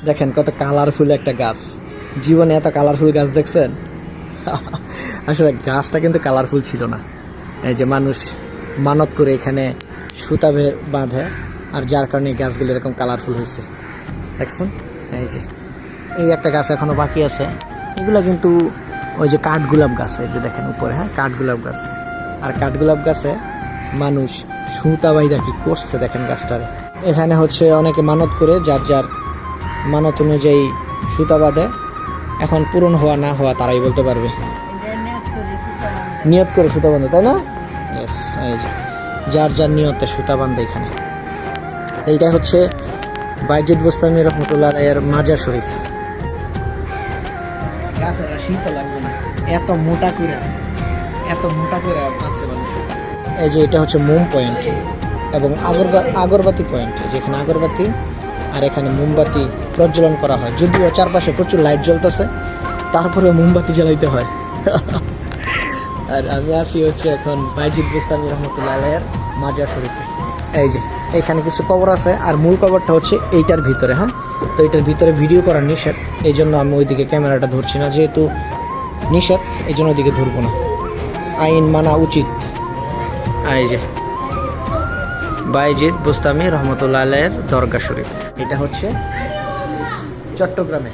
দেখেন কত কালারফুল একটা গাছ, জীবনে এত কালারফুল গাছ দেখছেন? আসলে গাছটা কিন্তু কালারফুল ছিল না, এই যে মানুষ মানত করে এখানে সুতা বাঁধে, আর যার কারণে গাছগুলো এরকম কালারফুল হয়েছে দেখছেন। এই যে এই একটা গাছ এখনো বাকি আছে, এগুলো কিন্তু ওই যে কাঠগোলাপ গাছ, এই যে দেখেন উপরে, হ্যাঁ কাঠগোলাপ গাছ। আর কাঠগোলাপ গাছে মানুষ সুতা বাইদা কি করছে দেখেন গাছটার। এখানে হচ্ছে অনেকে মানত করে যার যার মানত অনুযায়ী সুতা বাঁধে, এখন পূরণ হওয়া না হওয়া তারাই বলতে পারবে। নিয়ত করে সুতা বাঁধে, তাই না? ইয়েস, এই যে যার যার নিয়তে সুতা বাঁধে এখানে। এইটা হচ্ছে বাইজিদ বোস্তামি রহমতুল্লাহ এর মাজার শরীফ। গাছে শীত লাগবে না, এত মোটা করে বাঁধছে মানুষ। এই যে এটা হচ্ছে মোম পয়েন্ট এবং আগরবাতি পয়েন্ট, যেখানে আগরবাতি আর এখানে মোমবাতি প্রজ্বলন করা হয়। যদিও চারপাশে প্রচুর লাইট জ্বলতেছে, তারপরে মোমবাতি জ্বালাইতে হয়। আর আমি আসি হচ্ছে এখন বাইজিদ বোস্তামি রহমতুল্লাহ এর মাজার শরীফে। এই যে এখানে কিছু কবর আছে, আর মূল কবরটা হচ্ছে এইটার ভিতরে। হ্যাঁ, তো এইটার ভিতরে ভিডিও করা নিষেধ, এই জন্য আমি ওইদিকে ক্যামেরাটা ধরছি না, যেহেতু নিষেধ এই জন্য ওইদিকে ধরবো না, আইন মানা উচিত। এই যে বাইজিদ বোস্তামি রহমতুল্লাহ এর দরগা শরীফ, এটা হচ্ছে চট্টগ্রামে।